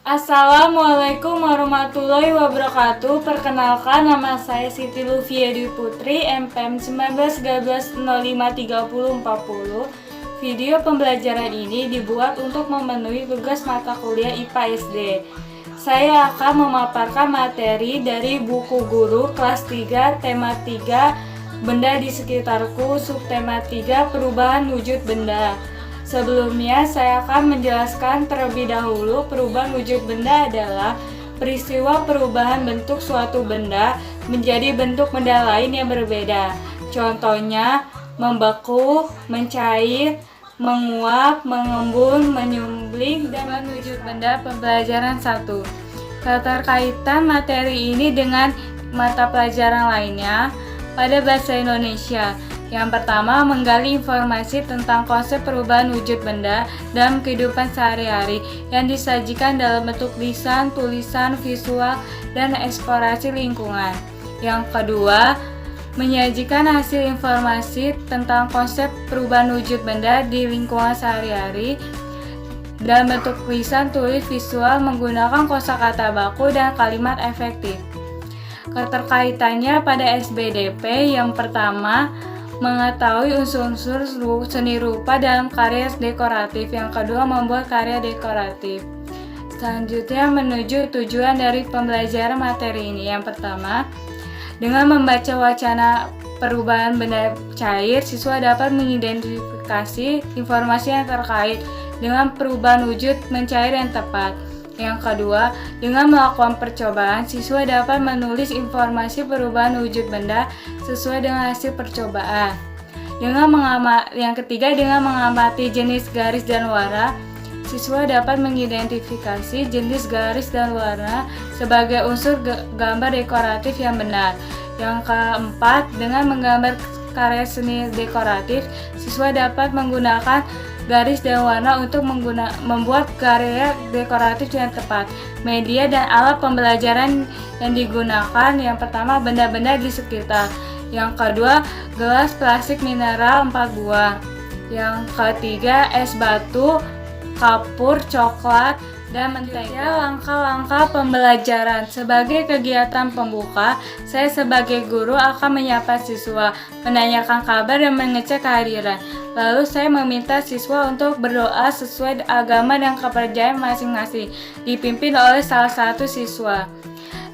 Assalamualaikum warahmatullahi wabarakatuh. Perkenalkan, nama saya Siti Lufia Dwi Putri, MPM 1913053040. Video pembelajaran ini dibuat untuk memenuhi tugas mata kuliah IPA SD. Saya akan memaparkan materi dari buku guru kelas 3, tema 3, benda di sekitarku, subtema 3, perubahan wujud benda. Sebelumnya, saya akan menjelaskan terlebih dahulu perubahan wujud benda adalah peristiwa perubahan bentuk suatu benda menjadi bentuk benda lain yang berbeda. Contohnya, membeku, mencair, menguap, mengembun, menyumbling, dan wujud benda. Pembelajaran 1. Keterkaitan materi ini dengan mata pelajaran lainnya pada bahasa Indonesia. Yang pertama, menggali informasi tentang konsep perubahan wujud benda dalam kehidupan sehari-hari yang disajikan dalam bentuk lisan, tulisan, visual, dan eksplorasi lingkungan. Yang kedua, menyajikan hasil informasi tentang konsep perubahan wujud benda di lingkungan sehari-hari dalam bentuk lisan, tulis, visual menggunakan kosakata baku dan kalimat efektif. Keterkaitannya pada SBDP, yang pertama, mengetahui unsur-unsur seni rupa dalam karya dekoratif. Yang kedua, membuat karya dekoratif. Selanjutnya, menuju tujuan dari pembelajaran materi ini. Yang pertama, dengan membaca wacana perubahan benda cair, siswa dapat mengidentifikasi informasi yang terkait dengan perubahan wujud mencair yang tepat. Yang kedua, dengan melakukan percobaan, siswa dapat menulis informasi perubahan wujud benda sesuai dengan hasil percobaan. Yang ketiga, dengan mengamati jenis garis dan warna, siswa dapat mengidentifikasi jenis garis dan warna sebagai unsur gambar dekoratif yang benar. Yang keempat, dengan menggambar karya seni dekoratif, siswa dapat menggunakan garis dan warna untuk membuat karya dekoratif yang tepat. Media dan alat pembelajaran yang digunakan, yang pertama, benda-benda di sekitar. Yang kedua, gelas plastik mineral 4 buah. Yang ketiga, es batu, kapur, coklat, dan mentega. Langkah-langkah pembelajaran. Sebagai kegiatan pembuka, saya sebagai guru akan menyapa siswa, menanyakan kabar dan mengecek kehadiran. Lalu saya meminta siswa untuk berdoa sesuai agama dan kepercayaan masing-masing, dipimpin oleh salah satu siswa.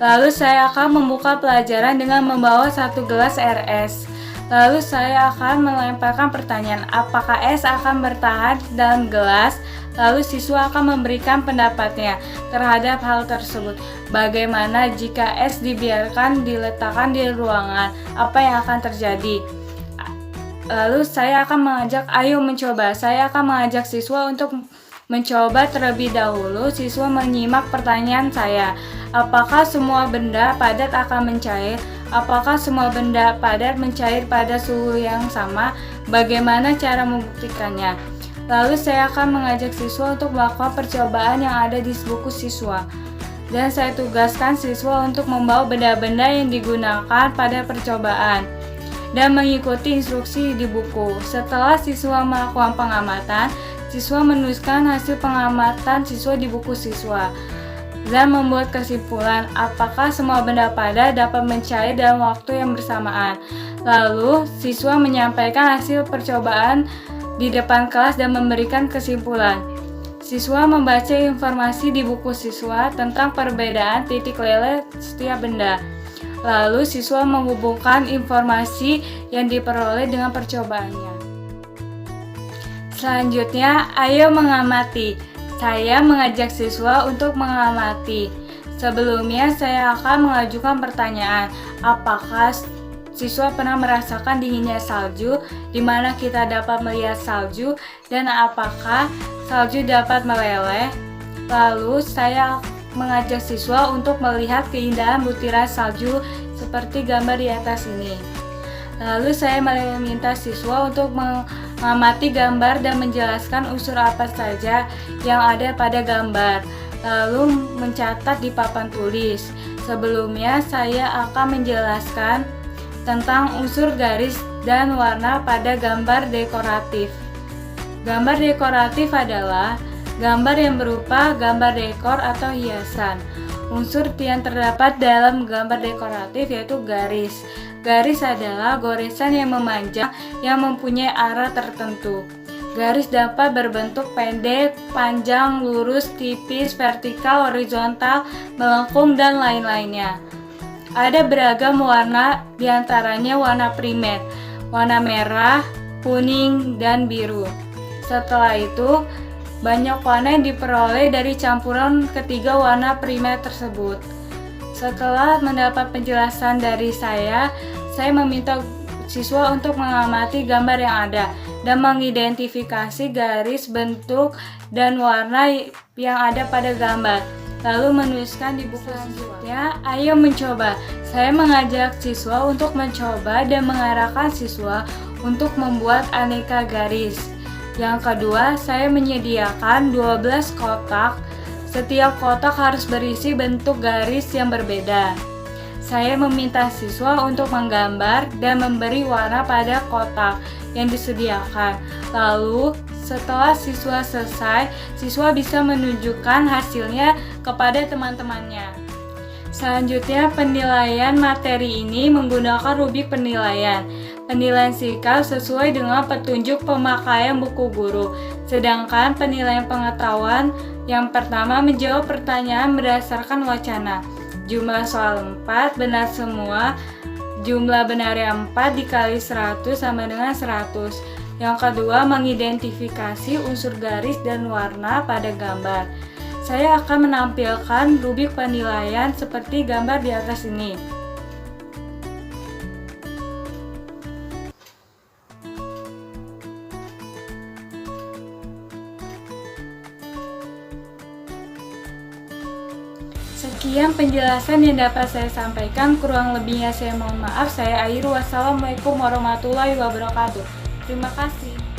Lalu saya akan membuka pelajaran dengan membawa satu gelas RS. Lalu saya akan melemparkan pertanyaan, apakah es akan bertahan dalam gelas? Lalu siswa akan memberikan pendapatnya terhadap hal tersebut. Bagaimana jika es dibiarkan diletakkan di ruangan? Apa yang akan terjadi? Lalu saya akan mengajak, ayo mencoba. Saya akan mengajak siswa untuk mencoba terlebih dahulu. Siswa menyimak pertanyaan saya. Apakah semua benda padat akan mencair? Apakah semua benda padat mencair pada suhu yang sama? Bagaimana cara membuktikannya? Lalu saya akan mengajak siswa untuk melakukan percobaan yang ada di buku siswa. Dan saya tugaskan siswa untuk membawa benda-benda yang digunakan pada percobaan dan mengikuti instruksi di buku. Setelah siswa melakukan pengamatan, siswa menuliskan hasil pengamatan siswa di buku siswa dan membuat kesimpulan apakah semua benda padat dapat mencair dalam waktu yang bersamaan. Lalu, siswa menyampaikan hasil percobaan di depan kelas dan memberikan kesimpulan. Siswa membaca informasi di buku siswa tentang perbedaan titik leleh setiap benda. Lalu siswa menghubungkan informasi yang diperoleh dengan percobaannya. Selanjutnya, ayo mengamati. Saya mengajak siswa untuk mengamati. Sebelumnya, saya akan mengajukan pertanyaan, apakah siswa pernah merasakan dinginnya salju, di mana kita dapat melihat salju, dan apakah salju dapat meleleh? Lalu, saya mengajak siswa untuk melihat keindahan butiran salju seperti gambar di atas ini. Lalu saya meminta siswa untuk mengamati gambar dan menjelaskan unsur apa saja yang ada pada gambar, lalu mencatat di papan tulis. Sebelumnya saya akan menjelaskan tentang unsur garis dan warna pada gambar dekoratif. Gambar dekoratif adalah Gambar yang berupa gambar dekor atau hiasan. Unsur yang terdapat dalam gambar dekoratif yaitu garis. Garis adalah goresan yang memanjang yang mempunyai arah tertentu. Garis dapat berbentuk pendek, panjang, lurus, tipis, vertikal, horizontal, melengkung, dan lain-lainnya. Ada beragam warna, diantaranya warna primer, warna merah, kuning, dan biru. Setelah itu, banyak warna yang diperoleh dari campuran ketiga warna primer tersebut. Setelah mendapat penjelasan dari saya meminta siswa untuk mengamati gambar yang ada dan mengidentifikasi garis, bentuk, dan warna yang ada pada gambar, lalu menuliskan di buku selanjutnya. Ayo mencoba. Saya mengajak siswa untuk mencoba dan mengarahkan siswa untuk membuat aneka garis. Yang kedua, saya menyediakan 12 kotak. Setiap kotak harus berisi bentuk garis yang berbeda. Saya meminta siswa untuk menggambar dan memberi warna pada kotak yang disediakan. Lalu, setelah siswa selesai, siswa bisa menunjukkan hasilnya kepada teman-temannya. Selanjutnya, penilaian materi ini menggunakan rubrik penilaian. Penilaian sikap sesuai dengan petunjuk pemakaian buku guru. Sedangkan penilaian pengetahuan yang pertama menjawab pertanyaan berdasarkan wacana. Jumlah soal 4, benar semua. Jumlah benarnya 4 dikali 100 sama dengan 100. Yang kedua, mengidentifikasi unsur garis dan warna pada gambar. Saya akan menampilkan rubrik penilaian seperti gambar di atas ini. Sekian penjelasan yang dapat saya sampaikan. Kurang lebihnya saya mohon maaf. Saya akhiru. Wassalamualaikum warahmatullahi wabarakatuh. Terima kasih.